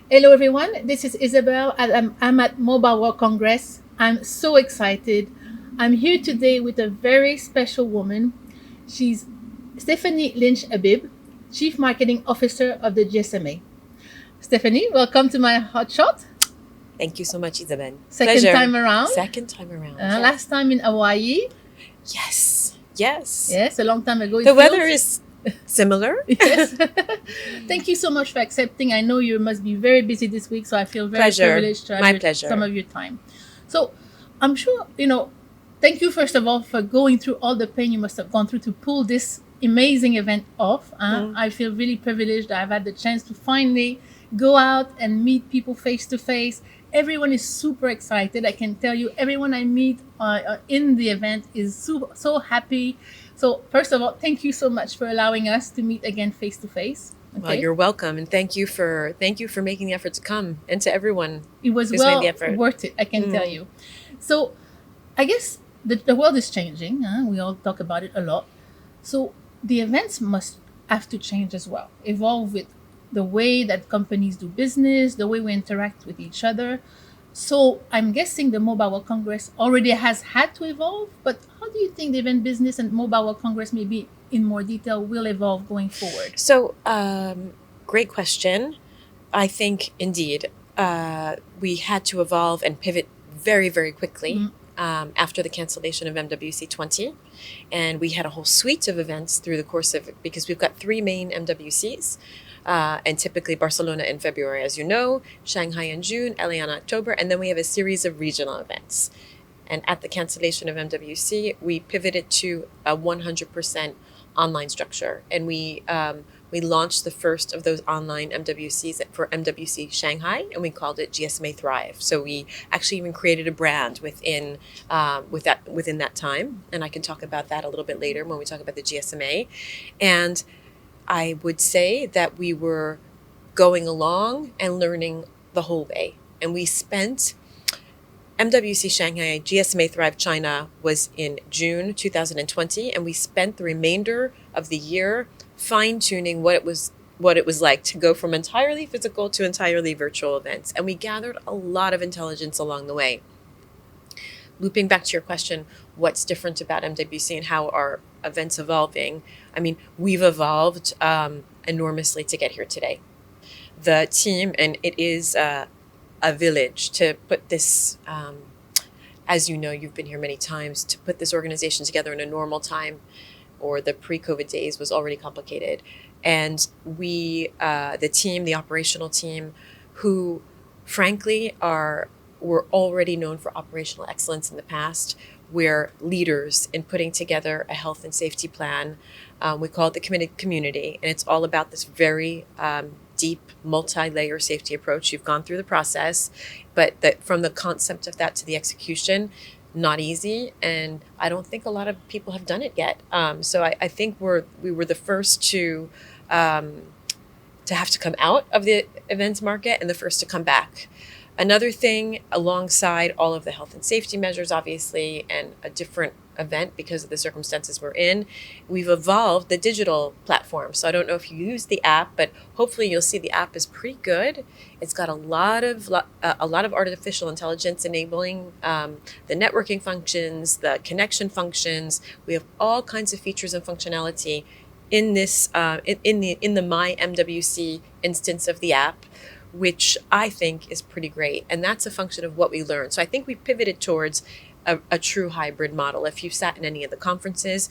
Hello, everyone. This is Isabel. I'm at Mobile World Congress. I'm so excited. I'm here today with a very special woman. She's Stéphanie Lynch-Habib, Chief Marketing Officer of the GSMA. Stephanie, welcome to my HotShot. Thank you so much, Isabel. Second Pleasure. time around. Second time around. Yes. Last time in Hawaii. Yes. Yes. Yes, a long time ago. The weather is similar. Yes. Thank you so much for accepting. I know you must be very busy this week, so I feel very privileged to have some of your time. So I'm sure, thank you first of all for going through all the pain you must have gone through to pull this amazing event off. I feel really privileged that I've had the chance to finally go out and meet people face to face. Everyone is super excited. I can tell you, everyone I meet in the event is so happy. So first of all, thank you so much for allowing us to meet again face to face. Well, you're welcome, and thank you for making the effort to come, and to everyone. It was worth it, I can tell you. So I guess the world is changing. We all talk about it a lot. So the events must have to change as well, evolve with the way that companies do business, the way we interact with each other. So I'm guessing the Mobile World Congress already has had to evolve, but how do you think the event business and Mobile World Congress, maybe in more detail, will evolve going forward? So, great question. I think indeed we had to evolve and pivot very, very quickly after the cancellation of MWC 20. And we had a whole suite of events through the course of it, because we've got three main MWCs. And typically Barcelona in February, as you know, Shanghai in June, LA in October, and then we have a series of regional events. And at the cancellation of MWC, we pivoted to a 100% online structure, and we launched the first of those online MWCs for MWC Shanghai, and we called it GSMA Thrive. So we actually even created a brand within that time, and I can talk about that a little bit later when we talk about the GSMA. And I would say that we were going along and learning the whole way. And we spent MWC Shanghai, GSMA Thrive China was in June 2020, and we spent the remainder of the year fine-tuning what it was like to go from entirely physical to entirely virtual events. And we gathered a lot of intelligence along the way. Looping back to your question, what's different about MWC and how are events evolving? I mean, we've evolved enormously to get here today. The team, and it is a village to put this, as you know, you've been here many times, to put this organization together in a normal time or the pre-COVID days was already complicated. And we, the team, the operational team, who frankly were already known for operational excellence in the past. We're leaders in putting together a health and safety plan. We call it the committed community, and it's all about this very deep, multi-layer safety approach. You've gone through the process, but from the concept of that to the execution, not easy, and I don't think a lot of people have done it yet. So I think we were the first to have to come out of the events market and the first to come back. Another thing, alongside all of the health and safety measures, obviously, and a different event because of the circumstances we're in, we've evolved the digital platform. So I don't know if you use the app, but hopefully you'll see the app is pretty good. It's got a lot of artificial intelligence enabling the networking functions, the connection functions. We have all kinds of features and functionality in this in the My MWC instance of the app, which I think is pretty great. And that's a function of what we learned. So I think we pivoted towards a true hybrid model. If you've sat in any of the conferences,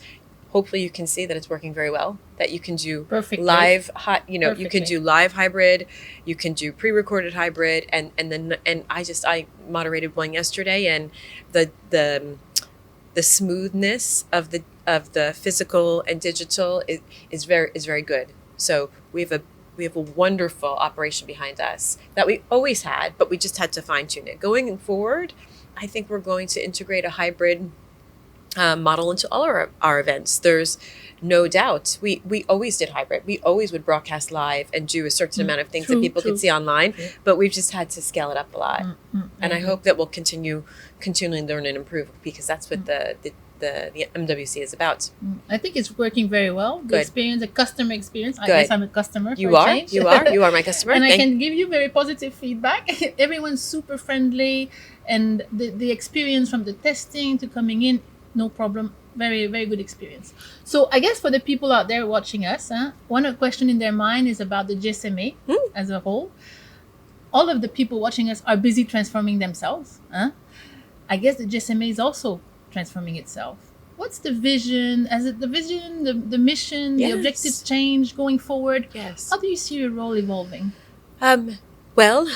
hopefully you can see that it's working very well, that you can do live, you can do live hybrid, you can do pre-recorded hybrid. And I moderated one yesterday, and the smoothness of the physical and digital is very good. So we have a wonderful operation behind us that we always had, but we just had to fine tune it. Going forward, I think we're going to integrate a hybrid model into all our events. There's no doubt. We always did hybrid. We always would broadcast live and do a certain amount of things that people could see online, but we've just had to scale it up a lot. And I hope that we'll continually learn and improve, because that's what the the MWC is about. I think it's working very well. The experience, the customer experience. I Good. guess I'm a customer. You are my customer. And I can give you very positive feedback. Everyone's super friendly, and the experience from the testing to coming in, no problem. Very, very good experience. So I guess for the people out there watching us, one question in their mind is about the GSMA as a whole. All of the people watching us are busy transforming themselves. I guess the GSMA is also transforming itself. What's the vision? Is it the vision, the mission, the objectives change going forward? Yes. How do you see your role evolving? Well,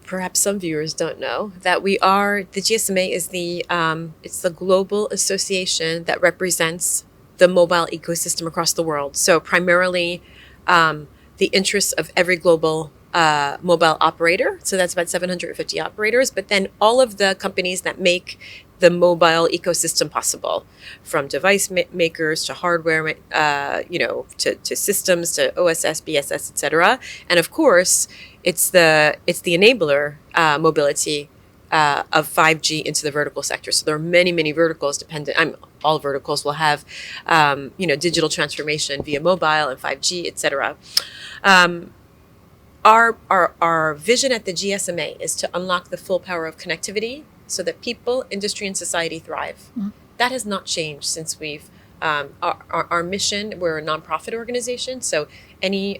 perhaps some viewers don't know that the GSMA is it's the global association that represents the mobile ecosystem across the world. So primarily the interests of every global mobile operator. So that's about 750 operators, but then all of the companies that make the mobile ecosystem possible, from device makers to hardware, to systems, to OSS, BSS, etc. And of course, it's the enabler mobility of 5G into the vertical sector. So there are many, many verticals dependent. All verticals will have, digital transformation via mobile and 5G, etc. Our vision at the GSMA is to unlock the full power of connectivity so that people, industry, and society thrive. That has not changed since we've our mission. We're a nonprofit organization, so any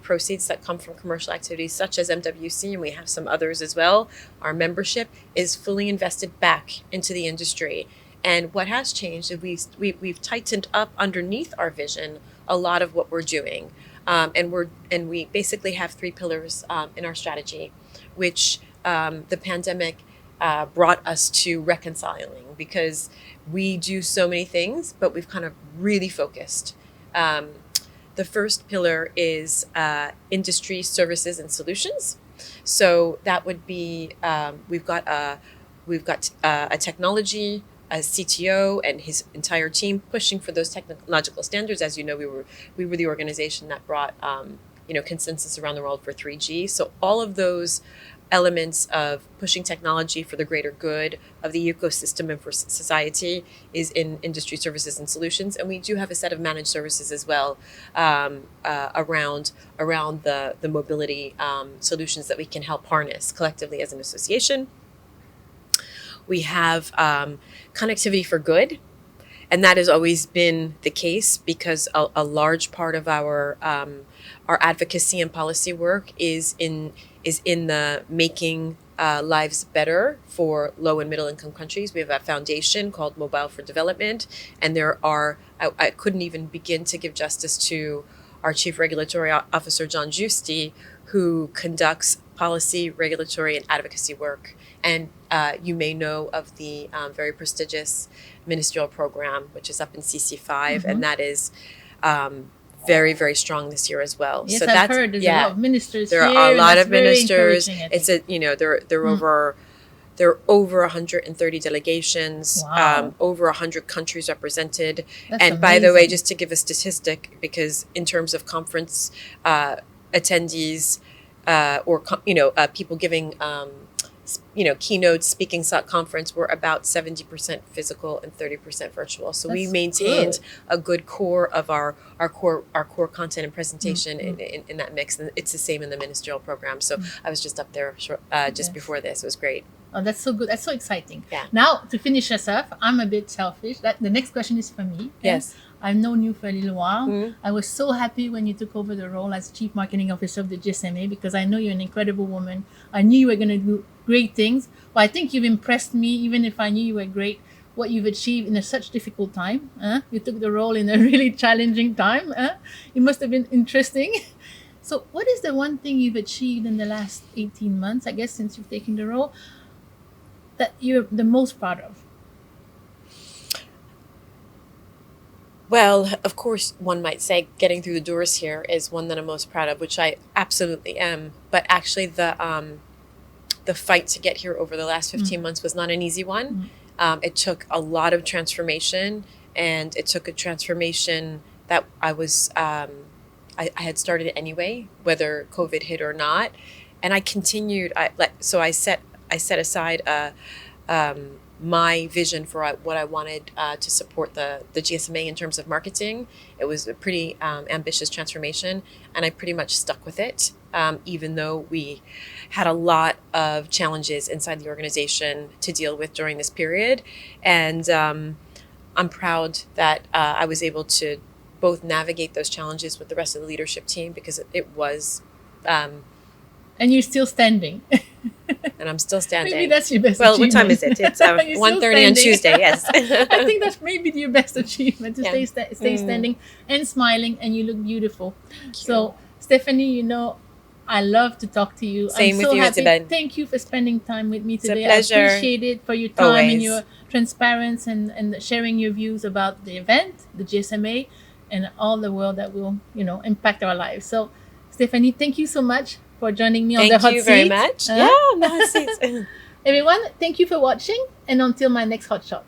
proceeds that come from commercial activities such as MWC, and we have some others as well, our membership is fully invested back into the industry. And what has changed is we've tightened up underneath our vision a lot of what we're doing. And we basically have 3 pillars in our strategy, which the pandemic brought us to reconciling, because we do so many things, but we've kind of really focused. The first pillar is industry services and solutions. So that would be we've got a technology, a CTO and his entire team pushing for those technological standards. As you know, we were the organization that brought consensus around the world for 3G. So all of those elements of pushing technology for the greater good of the ecosystem and for society is in industry services and solutions. And we do have a set of managed services as well around the mobility solutions that we can help harness collectively as an association. We have connectivity for good, and that has always been the case because a large part of our advocacy and policy work is in the making lives better for low and middle income countries. We have a foundation called Mobile for Development, and I couldn't even begin to give justice to our Chief Regulatory Officer, John Giusti, who conducts policy, regulatory, and advocacy work. And you may know of the very prestigious ministerial program, which is up in CC5, and that is very, very strong this year as well. Yes, so I've heard there's a lot of ministers there here. There are a lot of ministers. It's there are over 130 delegations, wow. Over 100 countries represented. That's and amazing. By the way, just to give a statistic, because in terms of conference attendees people giving keynotes, speaking conference, were about 70% physical and 30% virtual. So we maintained a good core of our core content and presentation in that mix, and it's the same in the ministerial program. So I was just up there before this. It was great. Oh, that's so good. That's so exciting. Yeah. Now, to finish us off, I'm a bit selfish. The next question is for me. Yes. I've known you for a little while. I was so happy when you took over the role as Chief Marketing Officer of the GSMA, because I know you're an incredible woman. I knew you were going to do great things. But I think you've impressed me, even if I knew you were great, what you've achieved in such difficult time. You took the role in a really challenging time. It must have been interesting. So what is the one thing you've achieved in the last 18 months, I guess, since you've taken the role, that you're the most proud of? Well, of course, one might say getting through the doors here is one that I'm most proud of, which I absolutely am. But actually, the fight to get here over the last 15 months was not an easy one. It took a lot of transformation, and it took a transformation that I had started anyway, whether COVID hit or not, and I continued. I set aside my vision for what I wanted to support the GSMA in terms of marketing. It was a pretty ambitious transformation, and I pretty much stuck with it, even though we had a lot of challenges inside the organization to deal with during this period. And I'm proud that I was able to both navigate those challenges with the rest of the leadership team, because it was... and you're still standing. And I'm still standing. Maybe that's your best achievement. What time is it? It's 1:30 on Tuesday, yes. I think that's maybe your best achievement, to stay standing and smiling, and you look beautiful. So, Stéphanie, I love to talk to you. Same I'm with so you, happy. Isabel. Thank you for spending time with me today. It's a pleasure. I appreciate it for your time Always. and your transparency and sharing your views about the event, the GSMA, and all the world that will, impact our lives. So, Stéphanie, thank you so much for joining me on the hot seat. Thank you very much. Yeah, on the hot seat. Everyone, thank you for watching, and until my next hot shot.